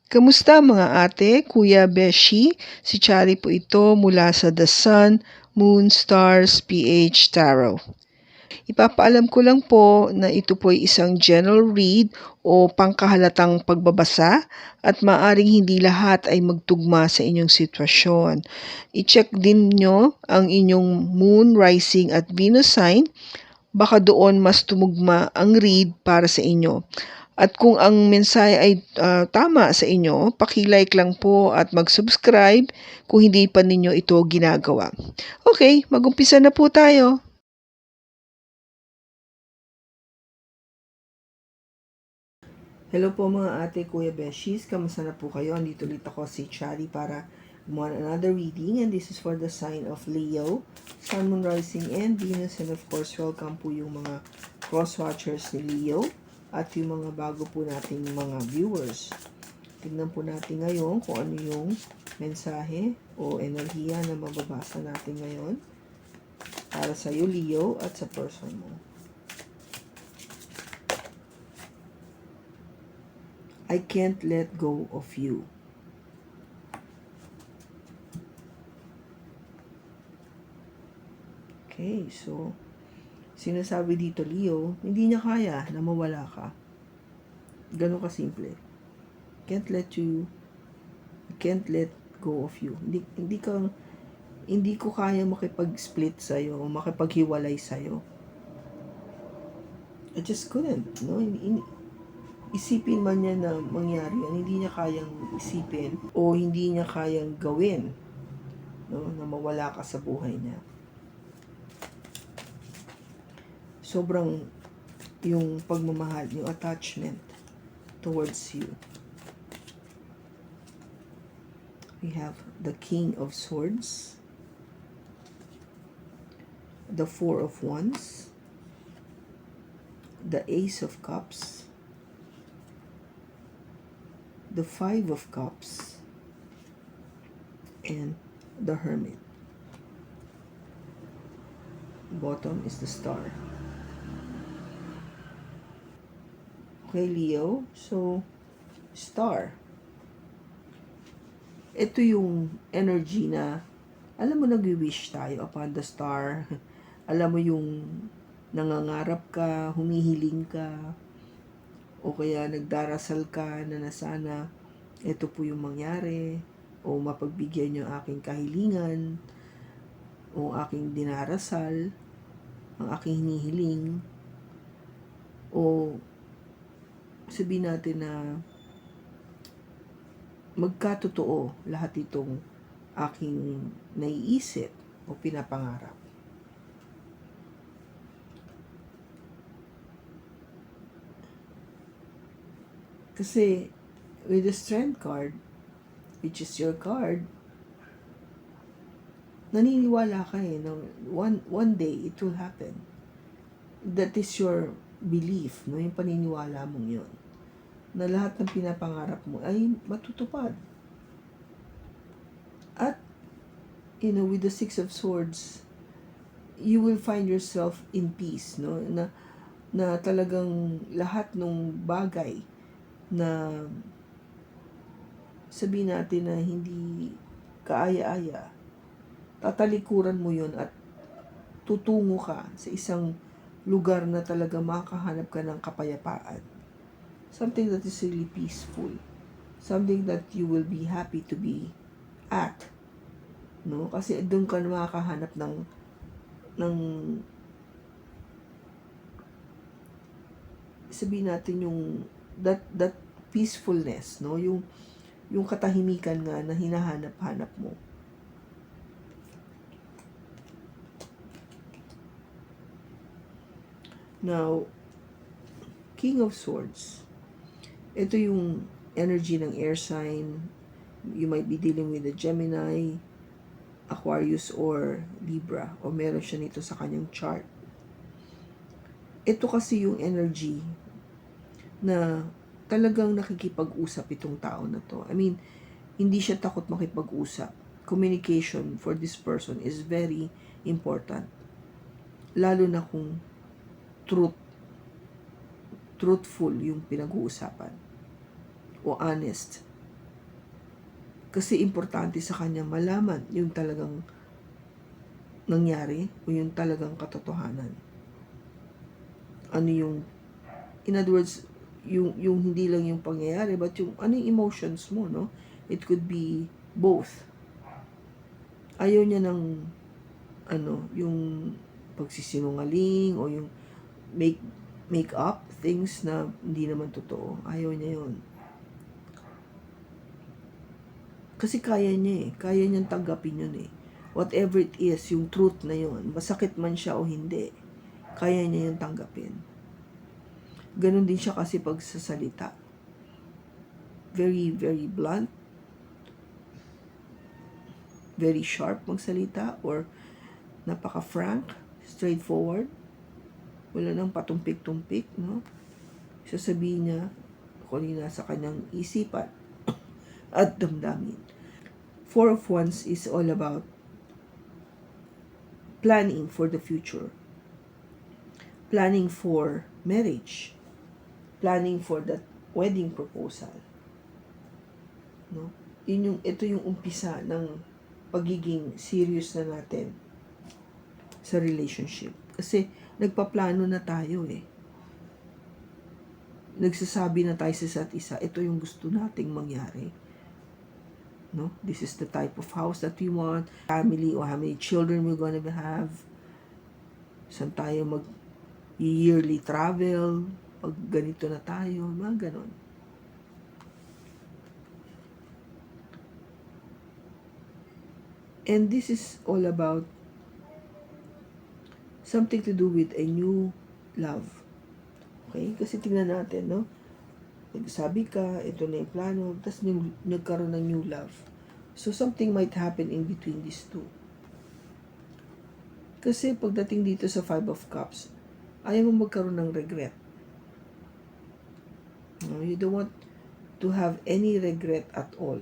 Kamusta mga ate, kuya, beshi? Si Chari po ito mula sa The Sun, Moon, Stars, PH Tarot. Ipapaalam ko lang po na ito po ay isang general read o pangkahalatang pagbabasa at maaring hindi lahat ay magtugma sa inyong sitwasyon. I-check din nyo ang inyong Moon, Rising at Venus sign. Baka doon mas tumugma ang read para sa inyo. At kung ang mensahe ay tama sa inyo, paki-like lang po at mag-subscribe kung hindi pa ninyo ito ginagawa. Okay, mag-umpisa na po tayo. Hello po mga ate, kuya, beshies. Kamusta na po kayo? Andito ulit ako si Chari para gumawa ng another reading, and this is for the sign of Leo, Sun, Moon, Rising, and Venus. And of course, welcome po yung mga cross-watchers ni Leo at yung mga bago po nating mga viewers. Tignan po natin ngayon kung ano yung mensahe o enerhiya na mababasa natin ngayon para sa iyo, Leo, at sa person mo. I can't let go of you. Okay, so sinasabi dito, Leo, hindi niya kaya na mawala ka. Ganun ka simple. Can't let go of you. Hindi ko kaya makipag-split sa'yo o makipaghiwalay sa'yo. I just couldn't. No? Isipin man niya na mangyari yan, hindi niya kayang isipin o hindi niya kayang gawin, no? Na mawala ka sa buhay niya. Sobrang yung pagmamahal, yung attachment towards you. We have the King of Swords, the Four of Wands, the Ace of Cups, the Five of Cups, and the Hermit. Bottom is the Star. Okay, Leo. So, Star. Ito yung energy na, alam mo, nag-wish tayo upon the star. Alam mo yung nangangarap ka, humihiling ka, o kaya nagdarasal ka na sana ito po yung mangyari, o mapagbigyan yung aking kahilingan, o aking dinarasal, ang aking hinihiling, o sabihin natin na magkatotoo lahat itong aking naiisip o pinapangarap. Kasi with the Strength card, which is your card, naniniwala ka no? One day it will happen. That is your belief, no? Yung paniniwala mong yun, na lahat ng pinapangarap mo ay matutupad. At, with the Six of Swords, you will find yourself in peace, no? Na talagang lahat ng bagay na sabihin natin na hindi kaaya-aya, tatalikuran mo yun at tutungo ka sa isang lugar na talaga makahanap ka ng kapayapaan. Something that is really peaceful. Something that you will be happy to be at. No? Kasi doon ka makakahanap ng sabihin natin yung that peacefulness, no? Yung katahimikan nga na hinahanap-hanap mo. Now, King of Swords. Ito yung energy ng air sign. You might be dealing with a Gemini, Aquarius, or Libra. O meron siya nito sa kanyang chart. Ito kasi yung energy na talagang nakikipag-usap itong tao na to. I mean, hindi siya takot makipag-usap. Communication for this person is very important. Lalo na kung truthful yung pinag-uusapan o honest. Kasi importante sa kanya malaman yung talagang nangyari o yung talagang katotohanan. Ano yung, in other words, yung hindi lang yung pangyayari, but yung ano yung emotions mo, no? It could be both. Ayaw niya ng, yung pagsisinungaling o yung make up things na hindi naman totoo. Ayaw niya yun. Kasi kaya niya kaya niyang tanggapin yun Whatever it is, yung truth na yun, masakit man siya o hindi, kaya niya yung tanggapin. Ganon din siya kasi pagsasalita. Very, very blunt, very sharp magsalita, or napaka-frank, straightforward, wala nang patumpik-tumpik, no? Sasabihin niya kung ano nasa kanyang isipan at damdamin. Four of Wands is all about planning for the future, planning for marriage, planning for that wedding proposal. No? Ito yung umpisa ng pagiging serious na natin sa relationship. Kasi nagpaplano na tayo Nagsasabi na tayo sa isa't isa, ito yung gusto nating mangyari. No? This is the type of house that we want, family, or how many children we're gonna have. Saan tayo yearly travel, pag ganito na tayo, mga ganon. And this is all about something to do with a new love. Okay? Kasi tingnan natin, no? Nagsabi ka, ito na yung plano, tapos nagkaroon ng new love. So, something might happen in between these two. Kasi pagdating dito sa Five of Cups, ayaw mo magkaroon ng regret. No, you don't want to have any regret at all.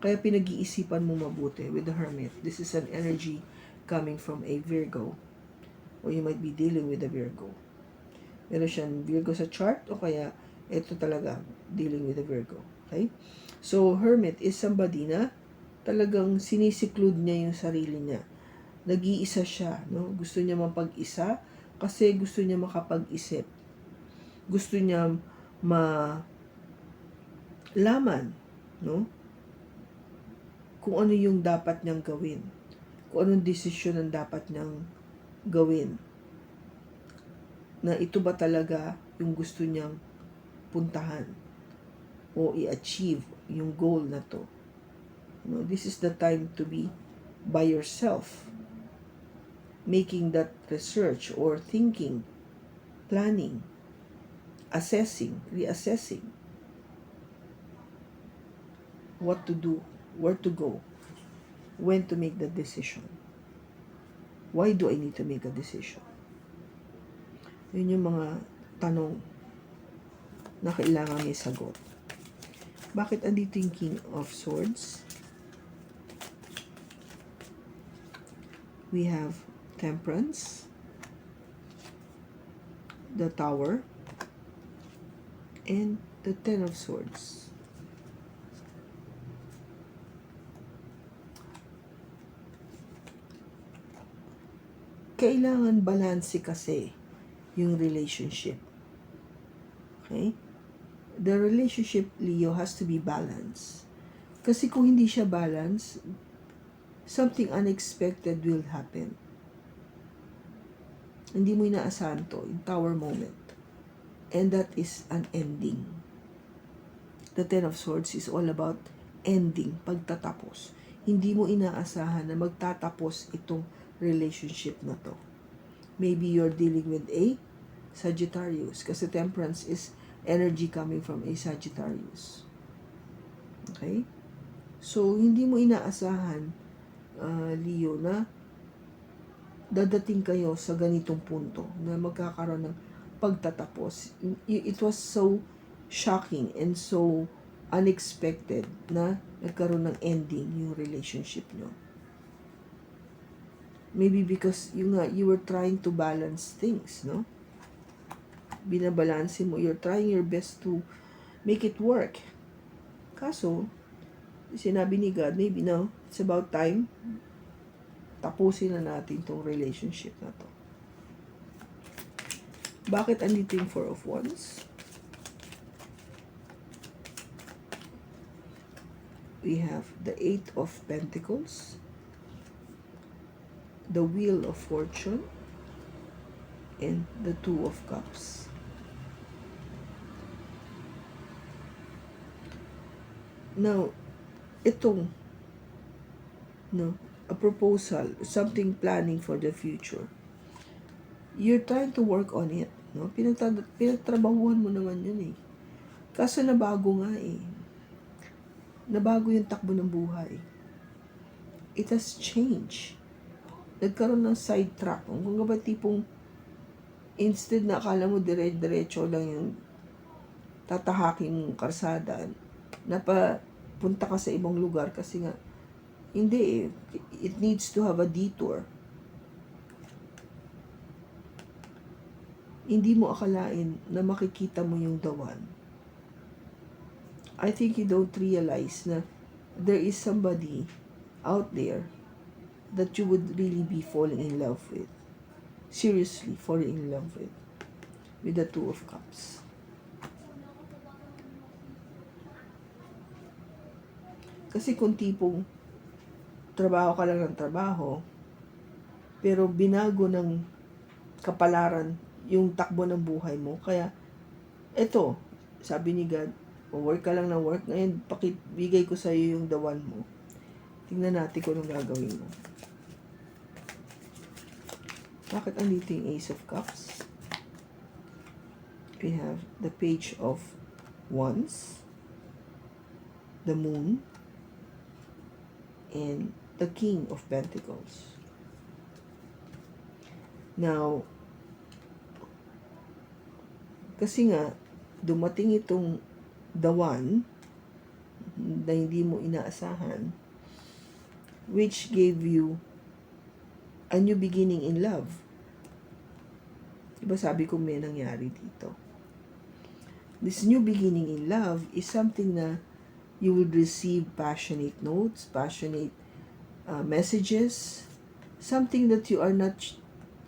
Kaya pinag-iisipan mo mabuti with the Hermit. This is an energy coming from a Virgo. Or you might be dealing with a Virgo. Meron siyang Virgo sa chart o kaya ito talaga dealing with a Virgo. Okay? So, Hermit is somebody na talagang sinisiklud niya yung sarili niya. Nag-iisa siya. No? Gusto niya mapag-isa kasi gusto niya makapag-isip. Gusto niya malaman, no? Kung ano yung dapat niyang gawin. Kung anong desisyon ang dapat niyang gawin. Na ito ba talaga yung gusto niyang puntahan o i-achieve yung goal na to. No, this is the time to be by yourself, making that research or thinking, planning, assessing, reassessing what to do, where to go, when to make the decision. Why do I need to make a decision? Yun yung mga tanong na kailangan may sagot. Bakit andito yung King of Swords? We have Temperance, the Tower, and the Ten of Swords. Kailangan balanse kasi yung relationship. Okay? The relationship, Leo, has to be balanced. Kasi kung hindi siya balanced, something unexpected will happen. Hindi mo inaasahan to, yung Tower moment. And that is an ending. The Ten of Swords is all about ending, pagtatapos. Hindi mo inaasahan na magtatapos itong relationship na to. Maybe you're dealing with a Sagittarius, kasi Temperance is energy coming from a Sagittarius. Okay? So, hindi mo inaasahan, Leo, na dadating kayo sa ganitong punto na magkakaroon ng pagtatapos. It was so shocking and so unexpected na nagkaroon ng ending yung relationship nyo. Maybe because you were trying to balance things, no? Binabalansin mo, you're trying your best to make it work. Kaso, Sinabi ni God, maybe now, it's about time, tapusin na natin tong relationship na to. Bakit andito yung Four of Wands? We have the Eight of Pentacles, the Wheel of Fortune, and the Two of Cups. Now, itong, a proposal, something planning for the future. You're trying to work on it, pinagtrabahuhan mo naman yun eh. Kaso nabago nga eh. Nabago yung takbo ng buhay. It has changed. Nagkaroon ng sidetrack. Kung ba tipong, instead na akala mo dire-diretso lang yung tatahaking karsada, napapunta ka sa ibang lugar kasi nga, hindi eh. It needs to have a detour. Hindi mo akalain na makikita mo yung the one. I think you don't realize na there is somebody out there that you would really be falling in love with. Seriously, falling in love with the Two of Cups. Kasi kung tipong trabaho ka lang ng trabaho, pero binago ng kapalaran yung takbo ng buhay mo. Kaya, eto, sabi ni God, work ka lang ng work, ngayon pakibigay ko sa iyo yung the one mo. Tingnan natin kung anong gagawin mo. Bakit andito yung Ace of Cups? We have the Page of Wands, the Moon, and the King of Pentacles. Now, kasi nga, dumating itong the one na hindi mo inaasahan, which gave you a new beginning in love. Diba sabi ko may nangyari dito? This new beginning in love is something na you will receive passionate notes, passionate messages, something that you are not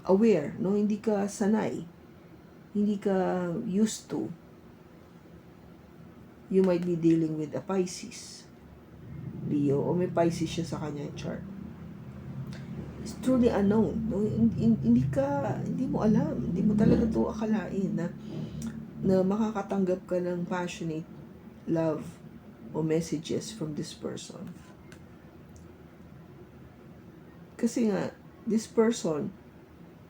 aware, no? Hindi ka sanay, hindi ka used to. You might be dealing with a Pisces, Leo, o may Pisces siya sa kanya chart. It's truly unknown, no? Hindi mo alam, hindi mo talaga to akalain na makakatanggap ka ng passionate love o messages from this person. Kasi nga, this person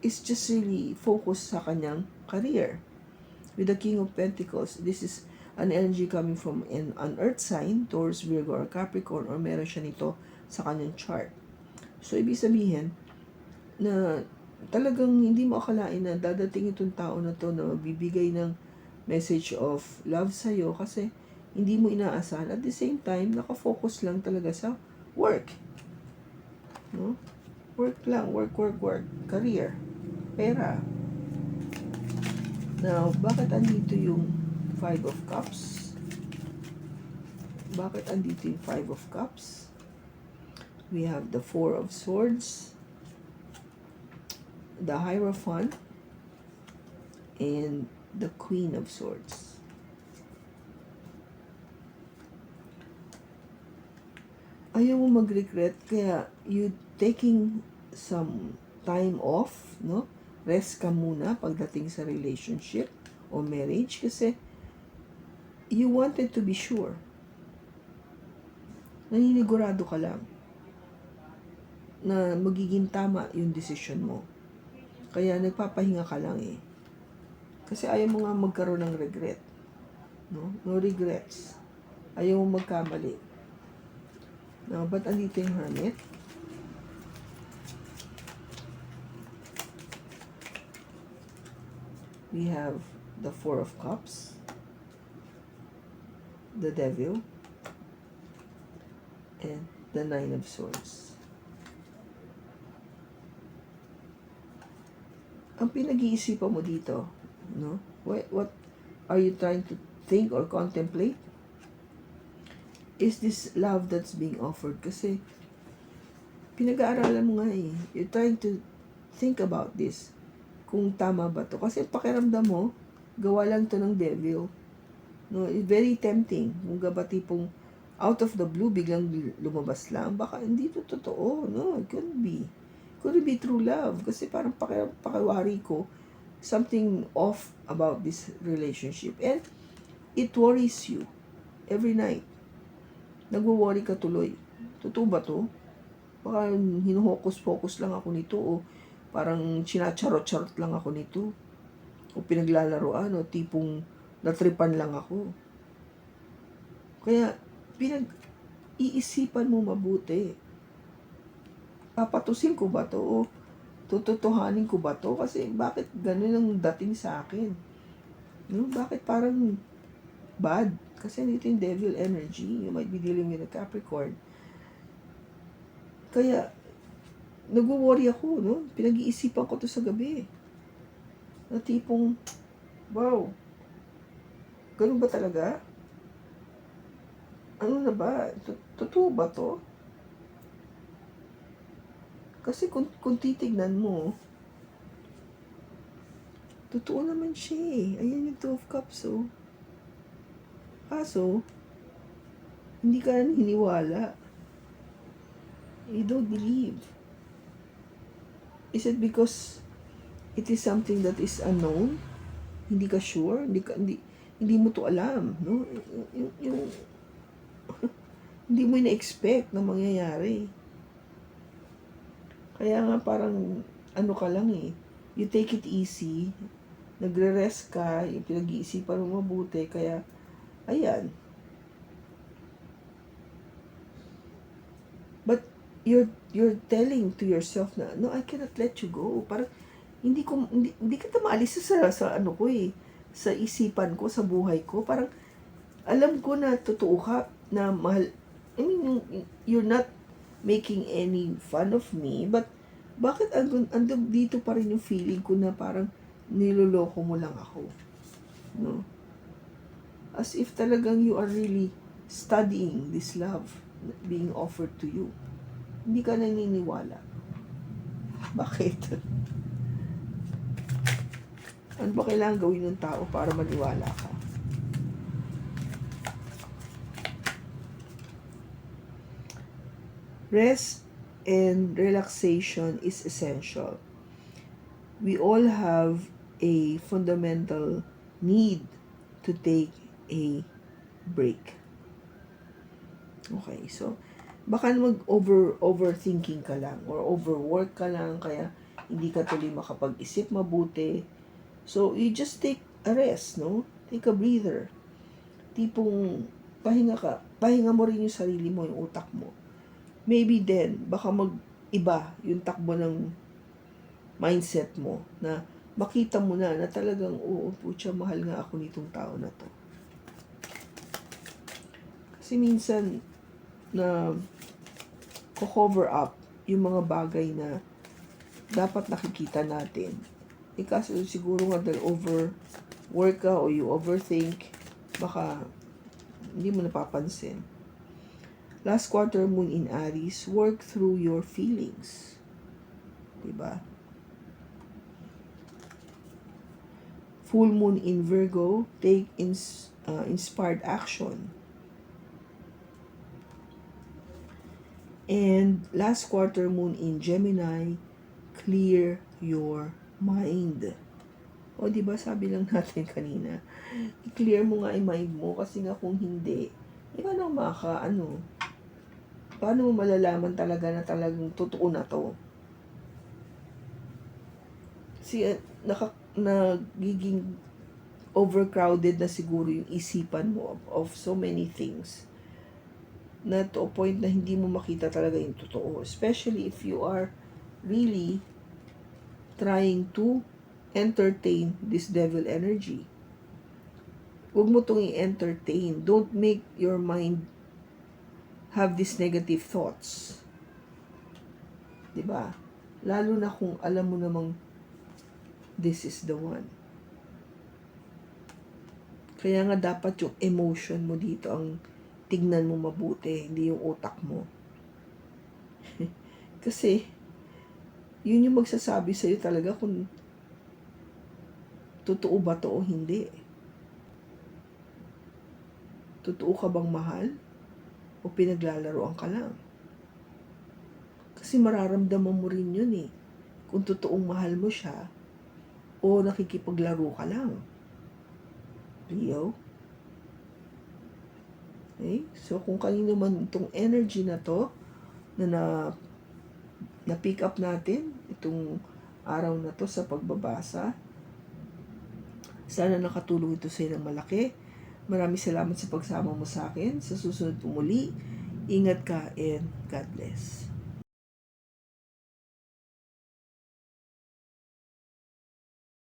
is just really focused sa kanyang career. With the King of Pentacles, this is an energy coming from an earth sign, Taurus, Virgo, or Capricorn, or meron siya nito sa kanyang chart. So, ibig sabihin na talagang hindi mo akalain na dadating itong tao na to na magbibigay ng message of love sa'yo kasi hindi mo inaasahan. At the same time, nakafocus lang talaga sa work. No? Work lang, work. Career, pera. Now, bakit andito yung Five of Cups? Bakit andito yung Five of Cups? We have the Four of Swords, the Hierophant, and the Queen of Swords. Ayaw mo mag-regret, kaya you taking some time off, no? Rest ka muna pagdating sa relationship o marriage kasi you wanted to be sure. Naninigurado ka lang na magiging tama yung decision mo. Kaya nagpapahinga ka lang eh. Kasi ayaw mo nga magkaroon ng regret. No regrets. Ayaw mo magkamali. Now, ba't andito yung Hermit? We have the Four of Cups, the Devil, and the Nine of Swords. Ang pinag-iisipan mo dito, no? What are you trying to think or contemplate? is this love that's being offered? Kasi pinag-aaralan mo nga eh. You're trying to think about this. Kung tama ba to. Kasi pakiramdam mo, gawa lang to ng devil. No, it's very tempting. Kung ba tipong out of the blue, biglang lumabas lang. Baka hindi to totoo. No, it couldn't be. Couldn't be true love. Kasi parang pakiwari ko, something off about this relationship. And it worries you every night. Nagwo-worry ka tuloy. Totoo ba to? Baka hinuhokus-pokus lang ako nito o parang sinacharot-charot lang ako nito o pinaglalaroan o tipong natripan lang ako. Kaya iisipan mo mabuti. Papatusin ko ba to o tututuhanin ko ba to? Kasi bakit ganun ang dating sa akin? No? Bakit parang bad? Kasi dito yung devil energy. You might be dealing with a Capricorn. Kaya, nagwo-worry ako, no? Pinag-iisipan ko to sa gabi. Na tipong, wow, ganun ba talaga? Ano na ba? Totoo ba to? Kasi kung titignan mo, totoo naman siya eh. Ayan yung 2 of Cups, oh. Kaso, hindi ka naniniwala. You don't believe. Is it because it is something that is unknown? Hindi ka sure? Hindi mo to alam, no? Yung hindi mo na-expect na mangyayari. Kaya nga parang ano ka lang eh. You take it easy. Nagre-rest ka. Yung pinag-iisipan mo mabuti. Kaya, ayan. But you're telling to yourself na, no, I cannot let you go. Parang hindi kita maalis sa ano ko eh, sa isipan ko, sa buhay ko. Parang alam ko na totoo ka na mahal. I mean, you're not making any fun of me, but bakit andun dito pa rin yung feeling ko na parang niloloko mo lang ako, no? As if talagang you are really studying this love being offered to you. Hindi ka naniniwala. Bakit? Ano ba kailangan gawin ng tao para maniwala ka? Rest and relaxation is essential. We all have a fundamental need to take a break. Okay, so baka overthinking ka lang or overwork ka lang kaya hindi ka tuloy makapag-isip mabuti. So you just take a rest, no? Take a breather. Tipong pahinga ka. Pahinga mo rin yung sarili mo, yung utak mo. Maybe then, baka mag-iba yung takbo ng mindset mo na makita mo na talagang, oo, putya, mahal nga ako nitong tao na to. Kasi minsan, na cover up yung mga bagay na dapat nakikita natin. Kaso siguro nga dahil overwork ka o you overthink, baka hindi mo napapansin. Last quarter moon in Aries, work through your feelings. Diba? Full moon in Virgo, take inspired action. And last quarter moon in Gemini, clear your mind. O diba sabi lang natin kanina, i-clear mo nga yung mind mo kasi nga kung hindi, paano paano mo malalaman talaga na talagang totoo na to? Kasi nagiging overcrowded na siguro yung isipan mo of so many things na to a point na hindi mo makita talaga yung totoo. Especially if you are really trying to entertain this devil energy. Huwag mo itong i-entertain. Don't make your mind have these negative thoughts. Diba? Lalo na kung alam mo namang this is the one. Kaya nga dapat yung emotion mo dito ang tignan mo mabuti, hindi yung utak mo. Kasi, yun yung magsasabi sa'yo talaga kung totoo ba to o hindi. Totoo ka bang mahal? O pinaglalaroan ka lang? Kasi mararamdaman mo rin yun eh. Kung totoong mahal mo siya, o nakikipaglaro ka lang. Leo? Okay? So, kung kanino man itong energy na to, na pick up natin, itong araw na to sa pagbabasa, sana nakatulong ito sa ng malaki. Maraming salamat sa pagsama mo sa akin. Sa susunod po muli, ingat ka and God bless.